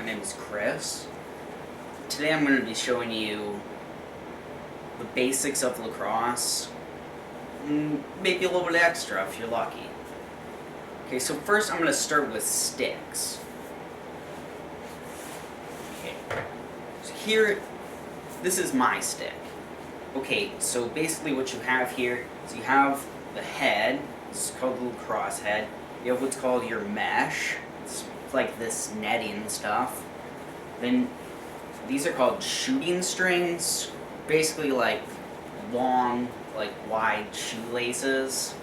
My name is Chris. Today I'm going to be showing you the basics of lacrosse, maybe a little bit extra if you're lucky. Okay, so first I'm going to start with sticks. Okay, so here, this is my stick. Okay, so basically what you have here is you have the head, this is called the lacrosse head. You have what's called your mesh, it's like this netting stuff. Then these are called shooting strings, basically like long, like wide shoelaces.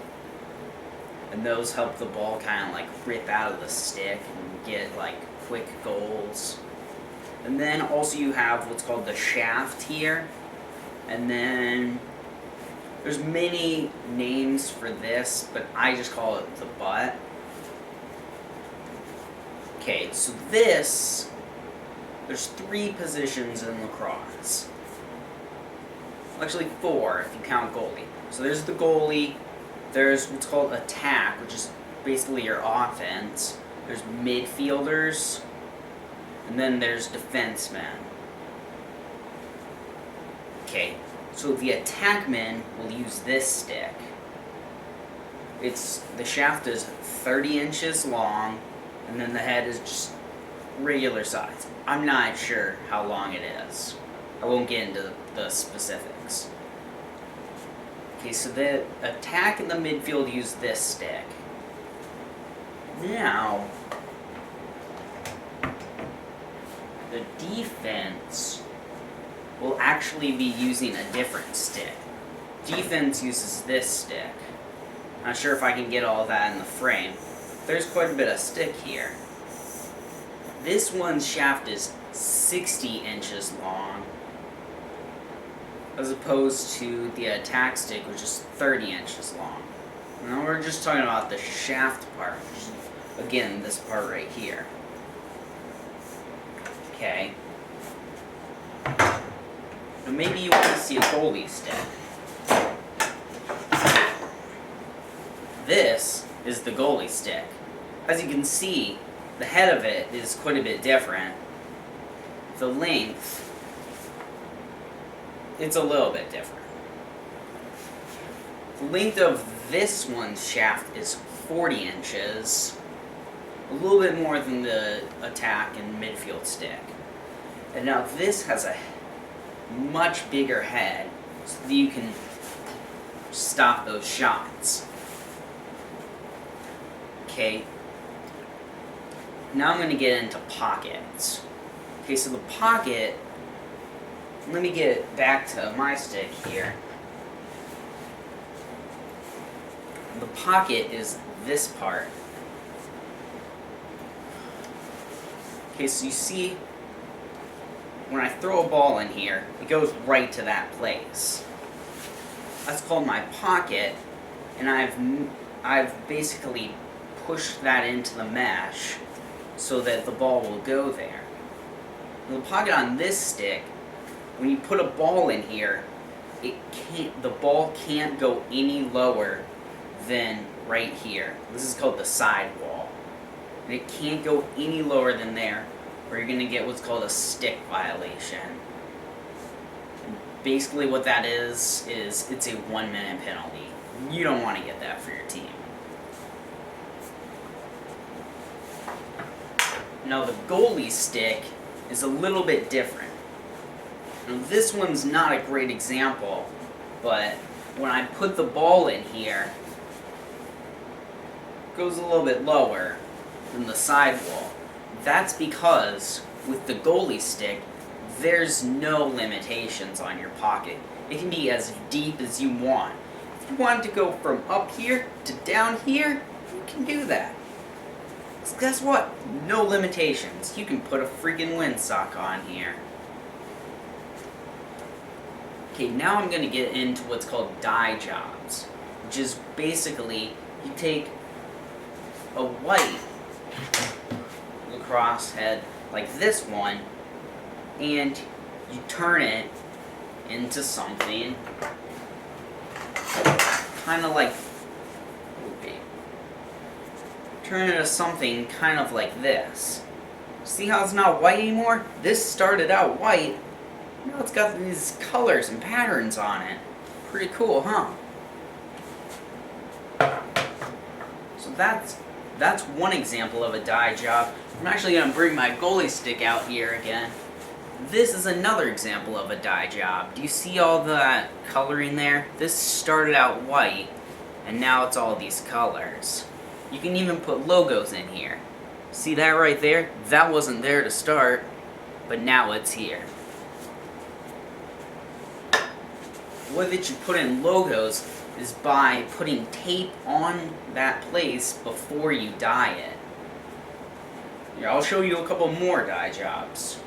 And those help the ball kind of like rip out of the stick and get like quick goals. And then also you have what's called the shaft here. And then there's many names for this, but I just call it the butt. Okay, so there's 3 positions in lacrosse. Actually 4 if you count goalie. So there's the goalie, there's what's called attack, which is basically your offense. There's midfielders, and then there's defensemen. Okay, so the attackman will use this stick. The shaft is 30 inches long, and then the head is just regular size. I'm not sure how long it is. I won't get into the specifics. Okay, so the attack and the midfield use this stick. Now, the defense will actually be using a different stick. Defense uses this stick. Not sure if I can get all that in the frame. There's quite a bit of stick here. This one's shaft is 60 inches long, as opposed to the attack stick, which is 30 inches long. Now we're just talking about the shaft part, which is, again, this part right here. Okay. Now maybe you want to see a goalie stick. This is the goalie stick. As you can see, the head of it is quite a bit different. The length, it's a little bit different. The length of this one's shaft is 40 inches, a little bit more than the attack and midfield stick. And now this has a much bigger head, so that you can stop those shots. Okay. Now I'm going to get into pockets. Okay, so the pocket, let me get back to my stick here. The pocket is this part. Okay, so you see, when I throw a ball in here, it goes right to that place. That's called my pocket, and I've basically pushed that into the mesh so that the ball will go there. The pocket on this stick, when you put a ball in here, the ball can't go any lower than right here. This is called the sidewall. And it can't go any lower than there, or you're going to get what's called a stick violation. And basically what that is it's a 1-minute penalty. You don't want to get that for your team. Now the goalie stick is a little bit different. Now this one's not a great example, but when I put the ball in here, it goes a little bit lower than the sidewall. That's because with the goalie stick, there's no limitations on your pocket. It can be as deep as you want. If you want it to go from up here to down here, you can do that. Guess what? No limitations. You can put a freaking windsock on here. Okay, now I'm going to get into what's called dye jobs, which is basically you take a white lacrosse head like this one and you turn it into something kind of like turn it into something kind of like this. See how it's not white anymore? This started out white. Now it's got these colors and patterns on it. Pretty cool, huh? So that's one example of a dye job. I'm actually going to bring my goalie stick out here again. This is another example of a dye job. Do you see all that coloring there? This started out white, and now it's all these colors. You can even put logos in here. See that right there? That wasn't there to start, but now it's here. The way that you put in logos is by putting tape on that place before you dye it. Here, I'll show you a couple more dye jobs.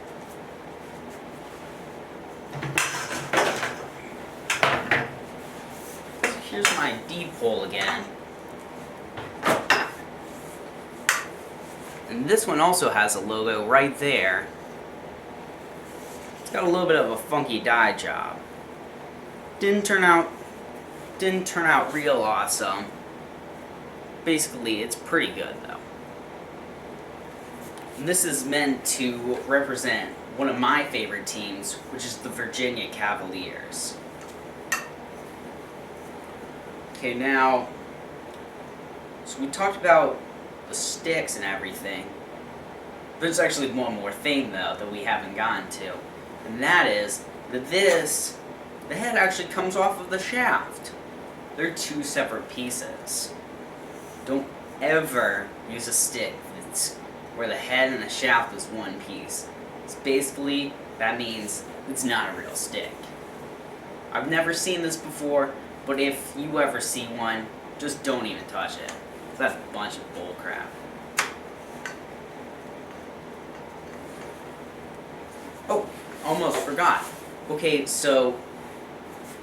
So here's my deep hole again. And this one also has a logo right there. It's got a little bit of a funky dye job. Didn't turn out real awesome. Basically, it's pretty good though. And this is meant to represent one of my favorite teams, which is the Virginia Cavaliers. Okay, now, so we talked about the sticks and everything. There's actually one more thing though that we haven't gotten to, and that is that the head actually comes off of the shaft. They're two separate pieces. Don't ever use a stick that's where the head and the shaft is one piece. It's basically, that means it's not a real stick. I've never seen this before, but if you ever see one, just don't even touch it. That's a bunch of bull crap. Oh, almost forgot. Okay, so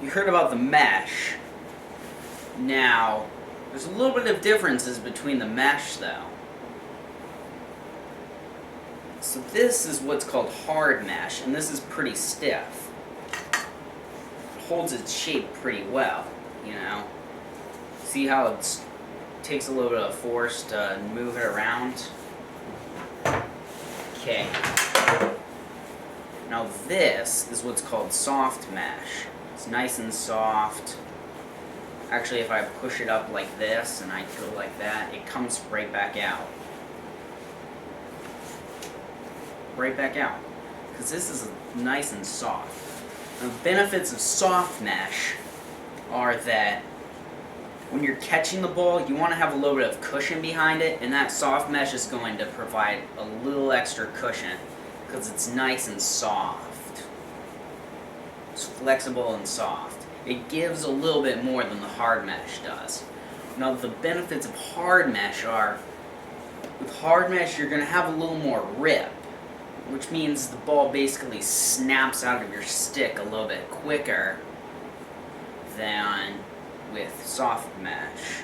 you heard about the mesh. Now, there's a little bit of differences between the mesh though. So this is what's called hard mesh, and this is pretty stiff. It holds its shape pretty well, you know. See how it takes a little bit of force to move it around? Okay. Now this is what's called soft mesh. It's nice and soft. Actually, if I push it up like this and I go like that, it comes right back out. Right back out. Because this is nice and soft. Now, the benefits of soft mesh are that when you're catching the ball, you want to have a little bit of cushion behind it, and that soft mesh is going to provide a little extra cushion because it's nice and soft. It's flexible and soft. It gives a little bit more than the hard mesh does. Now, the benefits of hard mesh are, with hard mesh, you're going to have a little more rip, which means the ball basically snaps out of your stick a little bit quicker than with soft mesh.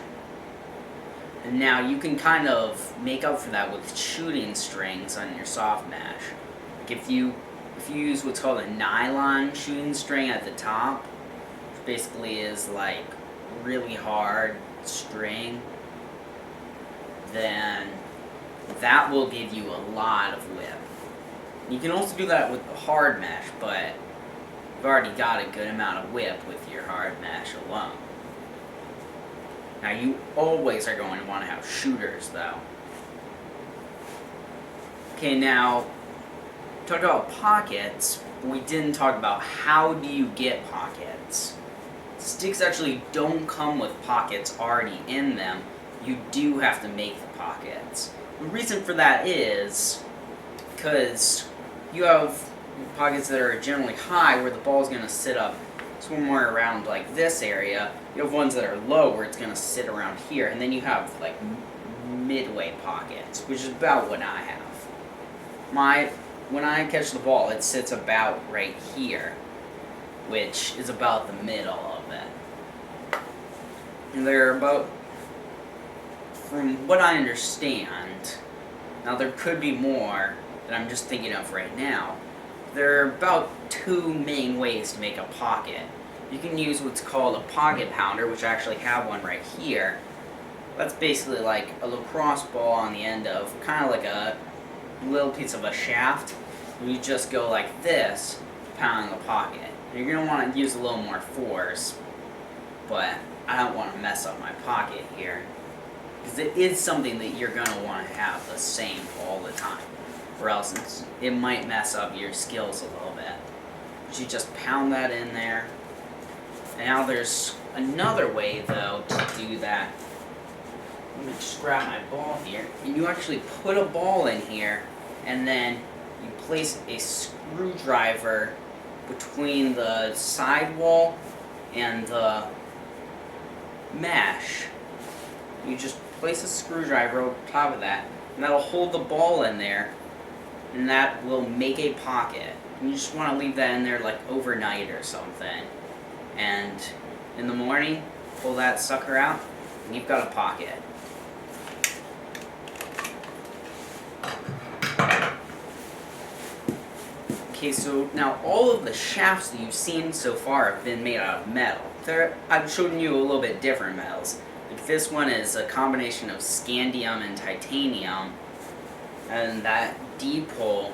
And now you can kind of make up for that with shooting strings on your soft mesh. Like if you use what's called a nylon shooting string at the top, which basically is like really hard string, then that will give you a lot of whip. You can also do that with the hard mesh, but you've already got a good amount of whip with your hard mesh alone. Now you always are going to want to have shooters though. Okay, now, we talked about pockets, but we didn't talk about how do you get pockets. Sticks actually don't come with pockets already in them. You do have to make the pockets. The reason for that is because you have pockets that are generally high where the ball is going to sit up somewhere around like this area. You have ones that are low where it's going to sit around here, and then you have like midway pockets, which is about what I have. When I catch the ball, it sits about right here, which is about the middle of it. And they're about, from what I understand, now there could be more that I'm just thinking of right now. There are about two main ways to make a pocket. You can use what's called a pocket pounder, which I actually have one right here. That's basically like a lacrosse ball on the end of kind of like a little piece of a shaft. You just go like this, pound the pocket. You're going to want to use a little more force, but I don't want to mess up my pocket here, because it is something that you're going to want to have the same all the time, or else it might mess up your skills a little bit. But you just pound that in there. And now there's another way, though, to do that. Let me just grab my ball here. And you actually put a ball in here, and then you place a screwdriver between the sidewall and the mesh. You just place a screwdriver over top of that, and that'll hold the ball in there, and that will make a pocket. And you just want to leave that in there like overnight or something. And in the morning, pull that sucker out, and you've got a pocket. Okay, so now all of the shafts that you've seen so far have been made out of metal. I've shown you a little bit different metals. Like this one is a combination of scandium and titanium, and that D-pole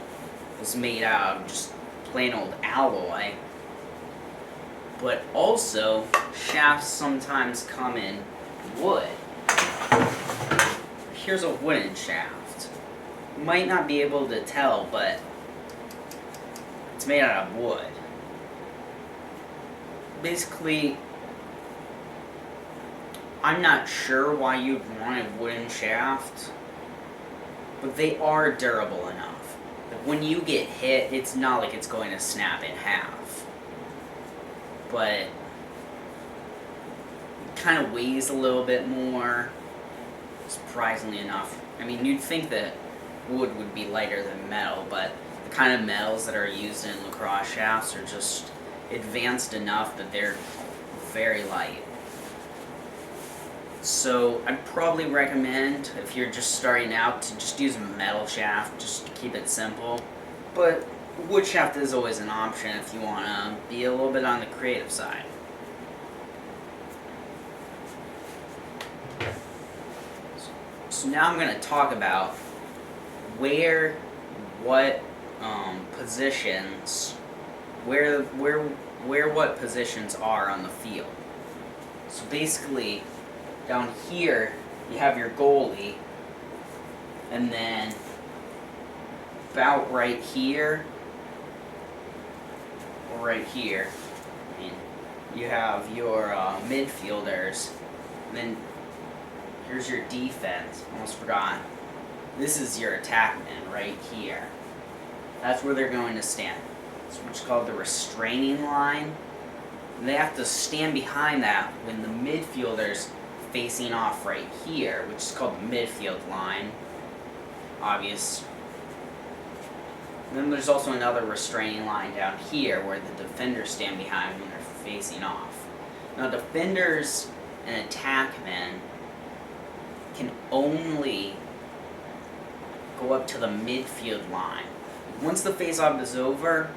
is made out of just plain old alloy. But also, shafts sometimes come in wood. Here's a wooden shaft. You might not be able to tell, but it's made out of wood. Basically, I'm not sure why you'd want a wooden shaft, but they are durable enough. Like when you get hit, it's not like it's going to snap in half. But it kind of weighs a little bit more, surprisingly enough. I mean, you'd think that wood would be lighter than metal, but the kind of metals that are used in lacrosse shafts are just advanced enough that they're very light. So I'd probably recommend, if you're just starting out, to just use a metal shaft, just to keep it simple. But wood shaft is always an option if you want to be a little bit on the creative side. So now I'm going to talk about where what positions are on the field. So basically, down here you have your goalie, and then about right here, or right here, I mean, you have your midfielders, and then here's your defense. Almost forgot. This is your attackman right here. That's where they're going to stand. It's what's called the restraining line. And they have to stand behind that when the midfielder's facing off right here, which is called the midfield line. Obvious. And then there's also another restraining line down here where the defenders stand behind when they're facing off. Now, defenders and attackmen can only go up to the midfield line. Once the face-off is over,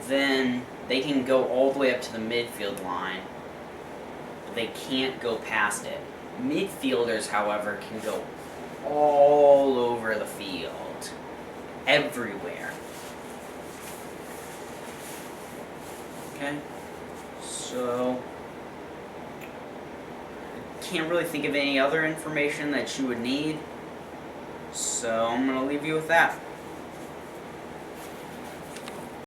then they can go all the way up to the midfield line, but they can't go past it. Midfielders, however, can go all over the field, everywhere. Okay, so I can't really think of any other information that you would need, so I'm going to leave you with that.